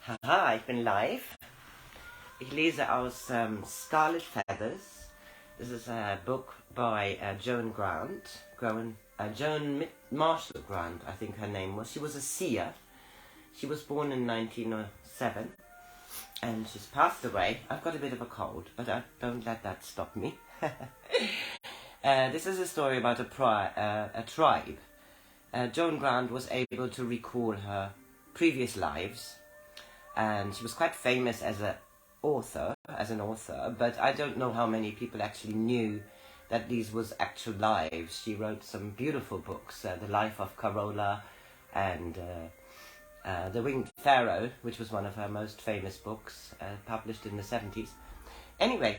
Haha, ich bin live. Ich lese aus Scarlet Feathers. This is a book by JOAN Grant. Joan Marshall Grant, I think her name was. She was a seer. She was born in 1907 and she's passed away. I've got a bit of a cold, but I don't let that stop me. This is a story about a tribe. JOAN Grant was able to recall her previous lives, and she was quite famous as an author, but I don't know how many people actually knew that these was actual lives. She wrote some beautiful books, The Life of Carola and The Winged Pharaoh, which was one of her most famous books, published in the 70s. Anyway,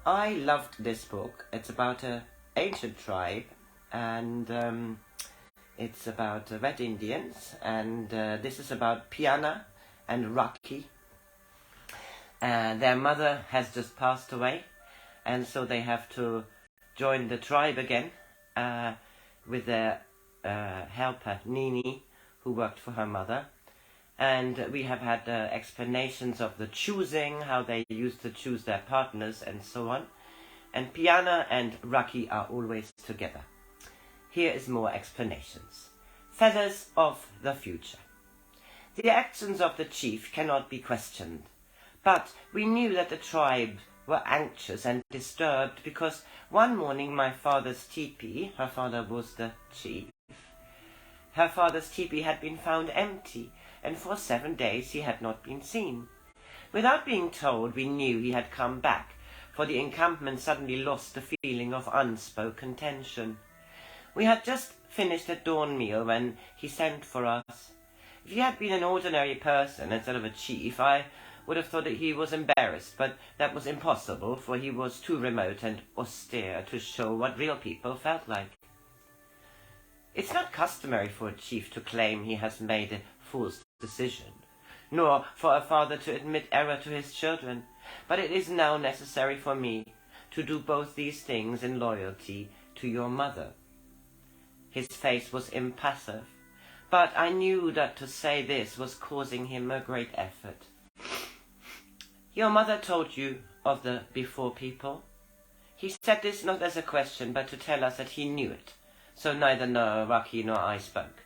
I loved this book. It's about an ancient tribe, and it's about Red Indians, and this is about Piyanah and Raki. Their mother has just passed away, and so they have to join the tribe again with their helper Nini, who worked for her mother. And we have had explanations of the choosing, how they used to choose their partners and so on. And Piyanah and Raki are always together. Here is more explanations. Feathers of the future. The actions of the chief cannot be questioned, but we knew that the tribe were anxious and disturbed because one morning my father's teepee, her father was the chief, her father's teepee had been found empty, and for 7 days he had not been seen. Without being told, we knew he had come back, for the encampment suddenly lost the feeling of unspoken tension. We had just finished a dawn meal when he sent for us. If he had been an ordinary person instead of a chief, I would have thought that he was embarrassed, but that was impossible, for he was too remote and austere to show what real people felt like. It's not customary for a chief to claim he has made a fool's decision, nor for a father to admit error to his children, but it is now necessary for me to do both these things in loyalty to your mother. His face was impassive, but I knew that to say this was causing him a great effort. Your mother told you of the before people? He said this not as a question, but to tell us that he knew it, so neither Raki nor I spoke.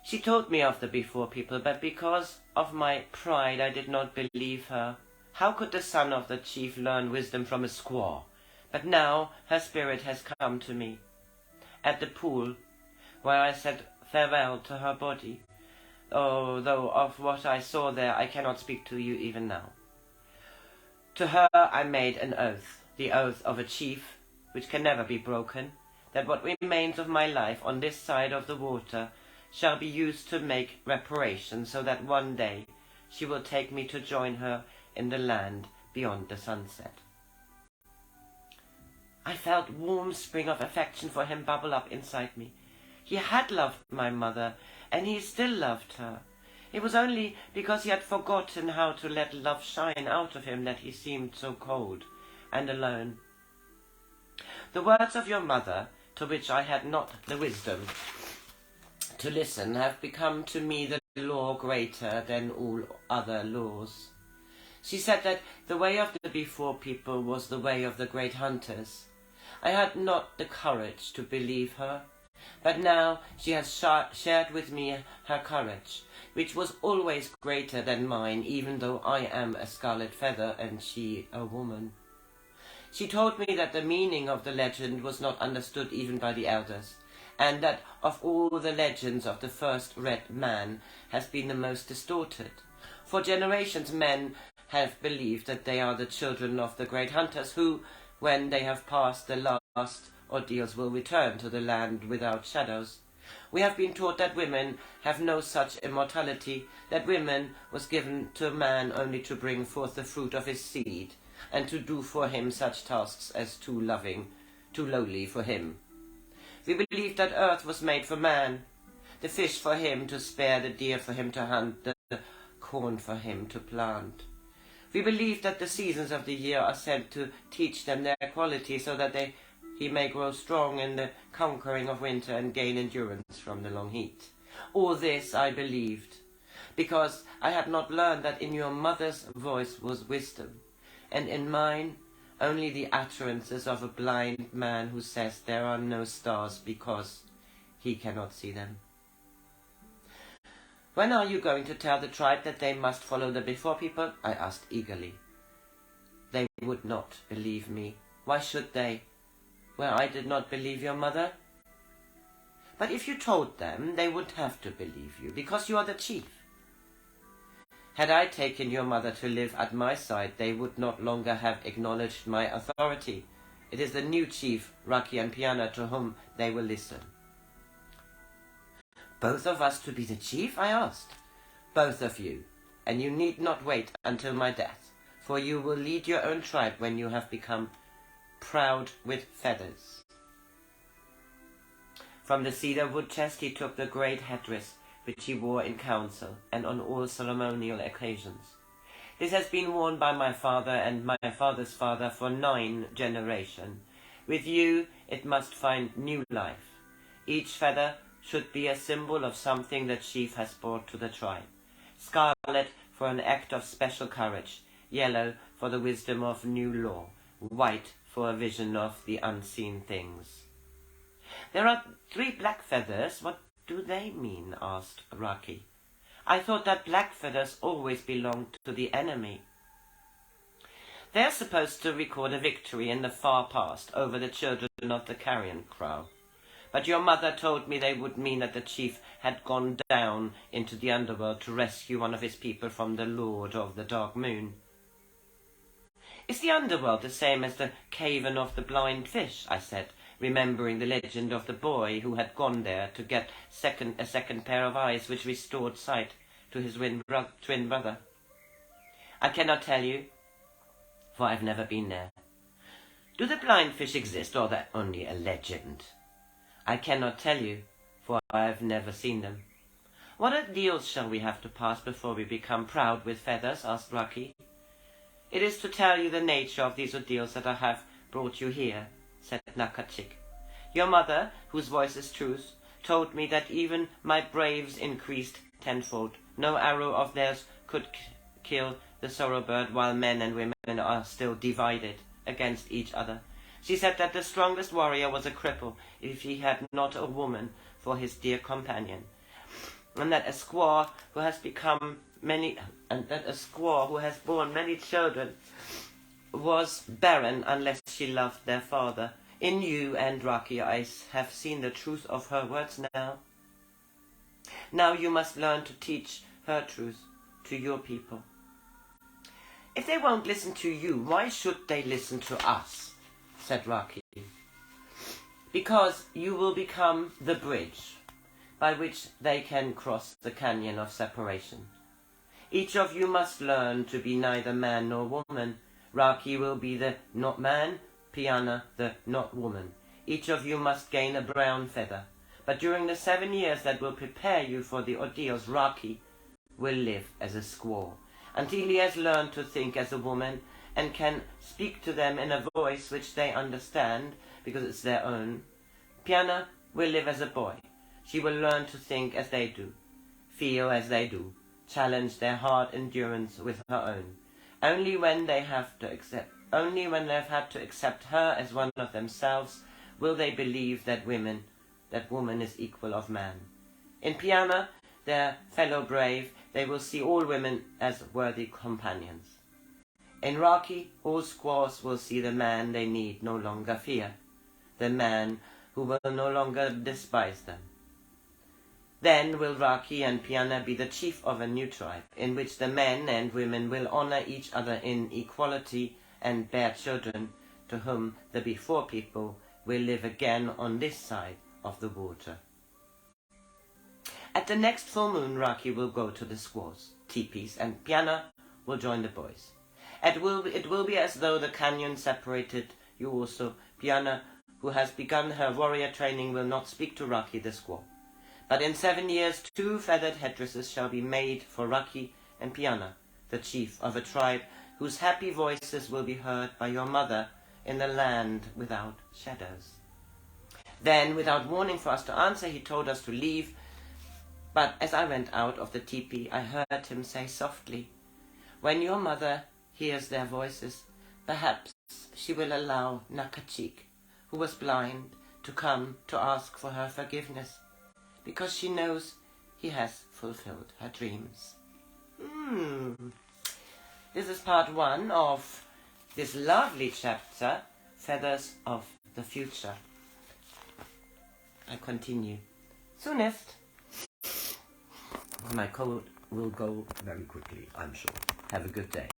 She told me of the before people, but because of my pride I did not believe her. How could the son of the chief learn wisdom from a squaw? But now her spirit has come to me. At the pool, where I said farewell to her body, though of what I saw there I cannot speak to you even now. To her I made an oath, the oath of a chief, which can never be broken, that what remains of my life on this side of the water shall be used to make reparation, so that one day she will take me to join her in the land beyond the sunset. I felt warm spring of affection for him bubble up inside me. He had loved my mother, and he still loved her. It was only because he had forgotten how to let love shine out of him that he seemed so cold and alone. The words of your mother, to which I had not the wisdom to listen, have become to me the law greater than all other laws. She said that the way of the before people was the way of the great hunters. I had not the courage to believe her, but now she has shared with me her courage, which was always greater than mine, even though I am a scarlet feather and she a woman. She told me that the meaning of the legend was not understood even by the elders, and that of all the legends of the first red man has been the most distorted. For generations men have believed that they are the children of the great hunters who, when they have passed the last ordeals, will return to the land without shadows. We have been taught that women have no such immortality, that women was given to man only to bring forth the fruit of his seed, and to do for him such tasks as too lowly for him. We believed that earth was made for man, the fish for him to spare, the deer for him to hunt, the corn for him to plant. We believe that the seasons of the year are sent to teach them their quality, so that he may grow strong in the conquering of winter and gain endurance from the long heat. All this I believed, because I had not learned that in your mother's voice was wisdom, and in mine only the utterances of a blind man who says there are no stars because he cannot see them. When are you going to tell the tribe that they must follow the before people? I asked eagerly. They would not believe me. Why should they? Well, I did not believe your mother. But if you told them, they would have to believe you, because you are the chief. Had I taken your mother to live at my side, they would not longer have acknowledged my authority. It is the new chief, Raki and Piyanah, to whom they will listen. Both of us to be the chief? I asked. Both of you, and you need not wait until my death, for you will lead your own tribe when you have become proud with feathers. From the cedar wood chest he took the great headdress which he wore in council and on all ceremonial occasions. This has been worn by my father and my father's father for 9 generations. With you it must find new life. Each feather should be a symbol of something the chief has brought to the tribe. Scarlet for an act of special courage, yellow for the wisdom of new law, white for a vision of the unseen things. There are 3 black feathers. What do they mean? Asked Raki. I thought that black feathers always belonged to the enemy. They are supposed to record a victory in the far past over the children of the carrion crow. But your mother told me they would mean that the chief had gone down into the underworld to rescue one of his people from the Lord of the Dark Moon. Is the underworld the same as the cavern of the blind fish? I said, remembering the legend of the boy who had gone there to get a second pair of eyes which restored sight to his twin brother. I cannot tell you, for I've never been there. Do the blind fish exist, or are they only a legend? I cannot tell you, for I have never seen them. What ordeals shall we have to pass before we become proud with feathers? Asked Raki. It is to tell you the nature of these ordeals that I have brought you here, said Nakachik. Your mother, whose voice is truth, told me that even my braves increased tenfold. No arrow of theirs could kill the sorrow bird while men and women are still divided against each other. She said that the strongest warrior was a cripple if he had not a woman for his dear companion, and that a squaw who has borne many children was barren unless she loved their father. In you and Raki I have seen the truth of her words now. Now you must learn to teach her truth to your people. If they won't listen to you, why should they listen to us? Said Raki. Because you will become the bridge by which they can cross the canyon of separation. Each of you must learn to be neither man nor woman. Raki will be the not man, Piyanah the not woman. Each of you must gain a brown feather. But during the 7 years that will prepare you for the ordeals, Raki will live as a squaw, until he has learned to think as a woman and can speak to them in a voice which they understand, because it's their own. Piyanah will live as a boy. She will learn to think as they do, feel as they do, challenge their hard endurance with her own. Only when they have had to accept her as one of themselves, will they believe that woman is equal of man. In Piyanah, their fellow brave, they will see all women as worthy companions. In Raki, all squaws will see the man they need no longer fear, the man who will no longer despise them. Then will Raki and Piyanah be the chief of a new tribe, in which the men and women will honor each other in equality and bear children, to whom the before people will live again on this side of the water. At the next full moon, Raki will go to the squaws' teepees, and Piyanah will join the boys. It will be as though the canyon separated you also. Piyanah, who has begun her warrior training, will not speak to Raki the squaw. But in 7 years 2 feathered headdresses shall be made for Raki and Piyanah, the chief of a tribe whose happy voices will be heard by your mother in the land without shadows. Then, without warning for us to answer, he told us to leave But as I went out of the teepee, I heard him say softly, "When your mother hears their voices, perhaps she will allow Nakachik, who was blind, to come to ask for her forgiveness, because she knows he has fulfilled her dreams." This is part 1 of this lovely chapter, Feathers of the Future. I continue soonest. My cold will go very quickly, I'm sure. Have a good day.